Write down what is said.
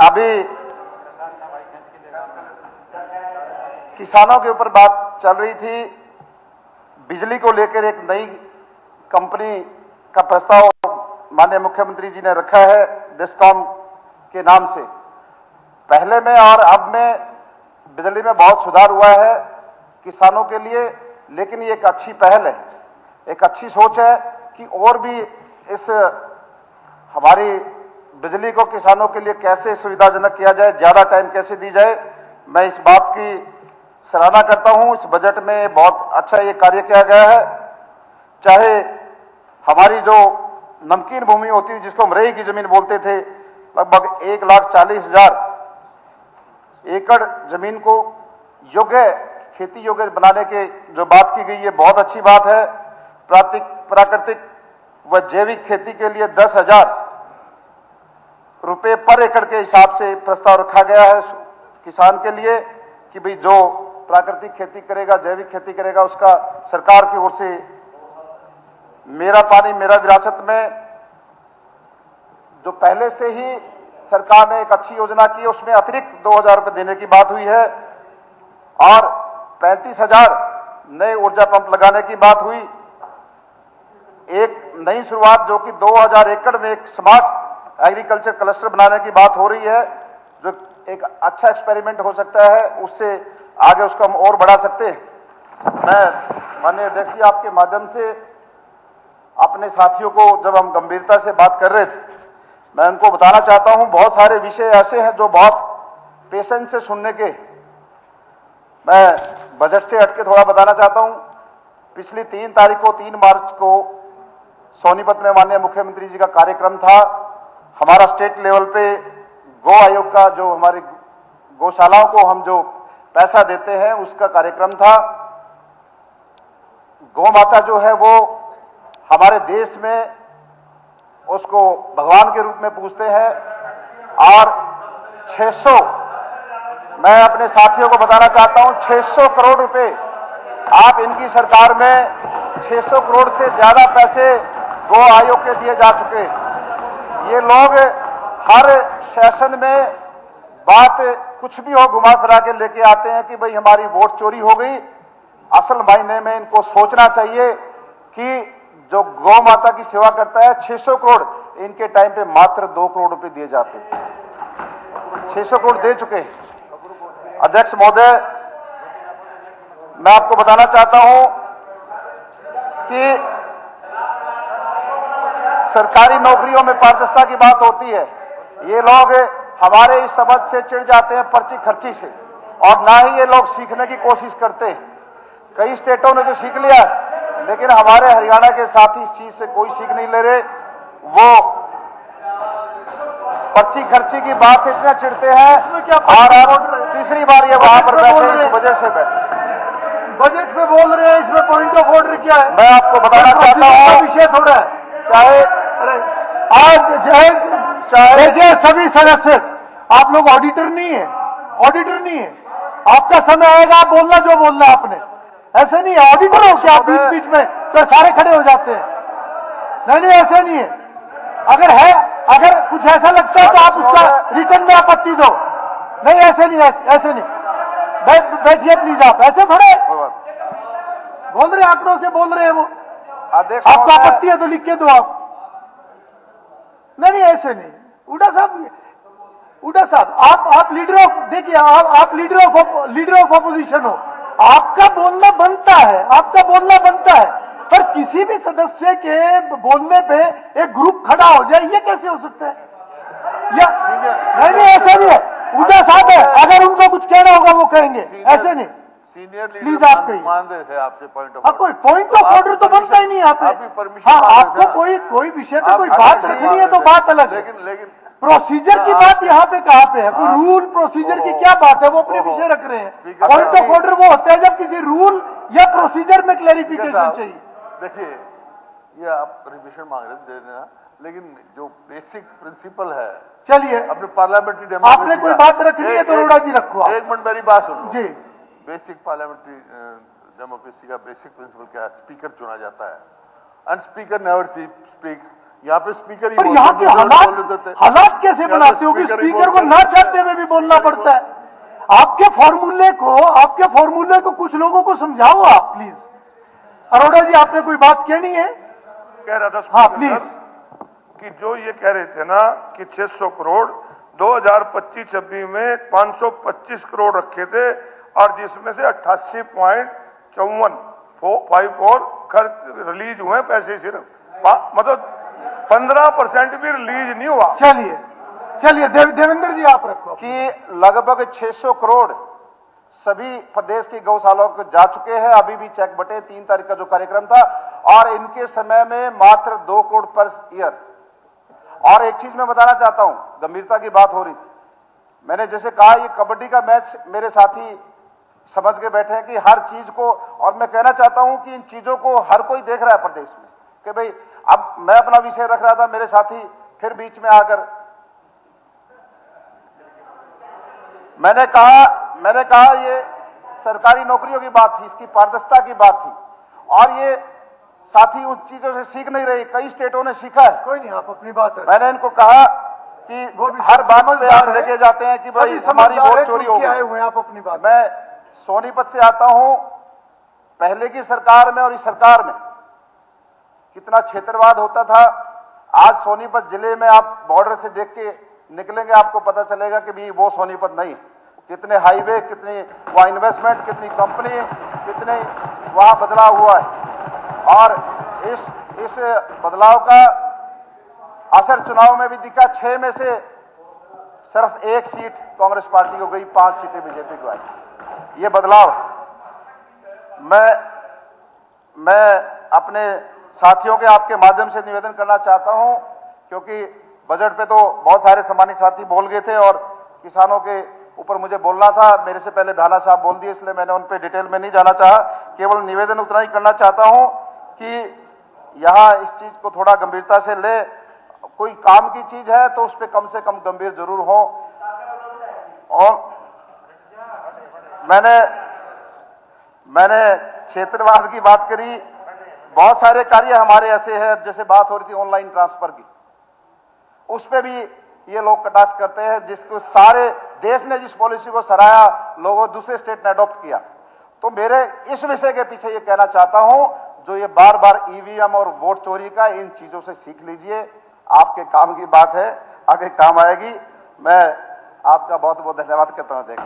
अभी किसानों के ऊपर बात चल रही थी। बिजली को लेकर एक नई कंपनी का प्रस्ताव माननीय मुख्यमंत्री जी ने रखा है डिस्कॉम के नाम से। पहले में और अब में बिजली में बहुत सुधार हुआ है किसानों के लिए, लेकिन ये एक अच्छी पहल है, एक अच्छी सोच है कि और भी इस हमारी बिजली को किसानों के लिए कैसे सुविधाजनक किया जाए, ज्यादा टाइम कैसे दी जाए। मैं इस बात की सराहना करता हूं। इस बजट में बहुत अच्छा ये कार्य किया गया है। चाहे हमारी जो नमकीन भूमि होती है, जिसको हम रेई की जमीन बोलते थे, लगभग 1,40,000 एकड़ जमीन को योग्य खेती योग्य बनाने के जो बात की गई है, बहुत अच्छी बात है। प्राकृतिक व जैविक खेती के लिए 10,000 रुपए पर एकड़ के हिसाब से प्रस्ताव रखा गया है किसान के लिए कि भाई जो प्राकृतिक खेती करेगा, जैविक खेती करेगा, उसका सरकार की ओर से मेरा पानी मेरा विरासत में जो पहले से ही सरकार ने एक अच्छी योजना की है, उसमें अतिरिक्त 2,000 रुपए देने की बात हुई है और 35,000 नए ऊर्जा पंप लगाने की बात हुई। एक नई शुरुआत जो कि 2,000 एकड़ में एक स्मार्ट एग्रीकल्चर क्लस्टर बनाने की बात हो रही है, जो एक अच्छा एक्सपेरिमेंट हो सकता है, उससे आगे उसको हम और बढ़ा सकते हैं। मैं माननीय अध्यक्ष जी आपके माध्यम से अपने साथियों को, जब हम गंभीरता से बात कर रहे थे, मैं उनको बताना चाहता हूं बहुत सारे विषय ऐसे हैं जो बहुत पेशेंस से सुनने के। मैं बजट से हटके थोड़ा बताना चाहता हूं। पिछली 3 मार्च को सोनीपत में माननीय मुख्यमंत्री जी का कार्यक्रम था। हमारा स्टेट लेवल पे गो आयोग का, जो हमारी गौशालाओं को हम जो पैसा देते हैं, उसका कार्यक्रम था। गौ माता जो है वो हमारे देश में उसको भगवान के रूप में पूजते हैं और 600, मैं अपने साथियों को बताना चाहता हूं, 600 करोड़ रुपए आप इनकी सरकार में 600 करोड़ से ज्यादा पैसे गो आयोग के दिए जा चुके। ये लोग हर सेशन में बात कुछ भी हो घुमा फिरा के लेके आते हैं कि भाई हमारी वोट चोरी हो गई। असल मायने में इनको सोचना चाहिए कि जो गौ माता की सेवा करता है, 600 करोड़, इनके टाइम पे मात्र 2 करोड़ रुपए दिए जाते, 600 करोड़ दे चुके। अध्यक्ष महोदय, मैं आपको बताना चाहता हूं कि सरकारी नौकरियों में पारदर्शिता की बात होती है। ये लोग हमारे इस सबक से चिढ़ जाते हैं, पर्ची खर्ची से, और ना ही ये लोग सीखने की कोशिश करते हैं। कई स्टेटों ने जो सीख लिया, लेकिन हमारे हरियाणा के साथी इस चीज से कोई सीख नहीं ले रहे। वो पर्ची खर्ची की बात से इतना चिढ़ते हैं और तीसरी बार ये वहां पर बैठे, इस वजह से बैठे। बजट में बोल रहे हैं, इसमें पॉइंट ऑफ ऑर्डर क्या है? मैं आपको बताना चाहता हूं, विषय थोड़ा है। चाहे आज देखिए सभी सदस्य, आप लोग ऑडिटर नहीं है, ऑडिटर नहीं है। आपका समय आएगा, आप बोलना जो बोलना आपने, ऐसे नहीं है। ऑडिटर हो क्या बीच बीच में तो सारे खड़े हो जाते हैं? नहीं, ऐसे नहीं है। अगर कुछ ऐसा लगता है तो आप उसका रिटर्न में आपत्ति दो। नहीं, ऐसे नहीं, ऐसे नहीं। बैठिए प्लीज। आप ऐसे थोड़े बोल रहे, आंकड़ों से बोल रहे हैं वो। आपको आपत्ति है तो लिख के दो आप। नहीं, ऐसे नहीं। उड़ा साहब, आप लीडर ऑफ, देखिए आप लीडर ऑफ अपोजिशन हो, आपका बोलना बनता है, आपका बोलना बनता है। पर किसी भी सदस्य के बोलने पे एक ग्रुप खड़ा हो जाए, ये कैसे हो सकता है? या नहीं, ऐसा नहीं है। उड़ा साहब है, अगर उनको कुछ कहना होगा वो कहेंगे, ऐसे नहीं। सीनियर प्लीज आप कहिए। मान रहे थे आपसे पॉइंट ऑफ, कोई पॉइंट ऑफ ऑर्डर तो बनता ही नहीं है। आपको कोई विषय पे कोई बात रखनी है तो बात अलग है, लेकिन प्रोसीजर की बात यहाँ पे कहाँ पे है? कोई रूल प्रोसीजर की क्या बात है? वो अपने विषय रख रहे हैं। पॉइंट ऑफ ऑर्डर वो होता है जब किसी रूल या प्रोसीजर में क्लैरिफिकेशन चाहिए। देखिए, ये आप रिविजन मांग रहे थे, दे देना, लेकिन जो बेसिक प्रिंसिपल है, चलिए अपने पार्लियामेंट्री डेमोक्रेसी, आपने कोई बात रखनी है तो अरोड़ा जी रखो। एक मिनट मेरी बात सुनो जी। बेसिक पार्लियामेंट्री डेमोक्रेसी का बेसिक प्रिंसिपल क्या है? स्पीकर चुना जाता है, एंड स्पीकर नेवर स्पीक्स यहाँ पे स्पीकर ही पर बोलते यहाँ के हैं, बोल देते हैं। हालात कैसे यहाँ पे बनाते हो कि स्पीकर ही स्पीकर को बोलते ना हैं। चाहते हुए भी बोलना पड़ता है? आपके फॉर्मूले को कुछ लोगों को समझाओ आप प्लीज। अरोड़ा जी, आपने कोई बात कहनी है? कह रहा था हाँ स्पीकर प्लीज। सर, कि जो ये कह रहे थे ना कि 600 करोड़ 2025-26 में 525 करोड़ रखे थे और जिसमें से 88.54 खर्च रिलीज हुए पैसे सिर्फ मतलब 15% भी रिलीज नहीं हुआ। चलिए देवेंद्र जी आप रखो। कि लगभग 600 करोड़ सभी प्रदेश की गौशालाओं को जा चुके हैं। अभी भी चेक बटे 3 तारीख का जो कार्यक्रम था, और इनके समय में मात्र 2 करोड़ पर ईयर। और एक चीज मैं बताना चाहता हूं, गंभीरता की बात हो रही थी, मैंने जैसे कहा ये कबड्डी का मैच मेरे साथी समझ के बैठे हैं कि हर चीज को, और मैं कहना चाहता हूं कि इन चीजों को हर कोई देख रहा है प्रदेश में कि भाई अब मैं अपना विषय रख रहा था, मेरे साथी फिर बीच में आकर मैंने कहा ये सरकारी नौकरियों की बात थी, इसकी पारदर्शिता की बात थी, और ये साथी उन चीजों से सीख नहीं रही। कई स्टेटों ने सीखा है। कोई नहीं, आप अपनी बात रखें। मैंने इनको कहा कि वो भी हर बात पे समझदार आप है। लेके जाते हैं कि भाई सभी हमारी समझदार वोट है, चोरी जो हो कि आए गई। हुए हैं, आप अपनी बात। मैं सोनीपत से आता हूं, पहले की सरकार में और इस सरकार में कितना क्षेत्रवाद होता था। आज सोनीपत जिले में आप बॉर्डर से देख के निकलेंगे, आपको पता चलेगा कि भी वो सोनीपत नहीं है। कितने हाईवे, कितनी वहां इन्वेस्टमेंट, कितनी कंपनी, कितने वहां बदलाव हुआ है। और इस बदलाव का असर चुनाव में भी दिखा। 6 में से सिर्फ 1 सीट कांग्रेस पार्टी को गई, 5 सीटें बीजेपी को आई। ये बदलाव मैं अपने साथियों के आपके माध्यम से निवेदन करना चाहता हूं, क्योंकि बजट पे तो बहुत सारे सम्मानित साथी बोल गए थे और किसानों के ऊपर मुझे बोलना था, मेरे से पहले भाना साहब बोल दिए, इसलिए मैंने उन पे डिटेल में नहीं जाना चाहा। केवल निवेदन उतना ही करना चाहता हूं कि यहां इस चीज को थोड़ा गंभीरता से ले। कोई काम की चीज है तो उस पर कम से कम गंभीर जरूर हो। और मैंने क्षेत्रवाद की बात करी, बहुत सारे कार्य हमारे ऐसे हैं, जैसे बात हो रही थी ऑनलाइन ट्रांसफर की, उस पे भी ये लोग कटाक्ष करते हैं, जिसको सारे देश ने जिस पॉलिसी को सराहा, लोगों दूसरे स्टेट ने अडॉप्ट किया। तो मेरे इस विषय के पीछे ये कहना चाहता हूं, जो ये बार बार ईवीएम और वोट चोरी का, इन चीजों से सीख लीजिए। आपके काम की बात है, आगे काम आएगी। मैं आपका बहुत बहुत धन्यवाद करता हूं। देखिए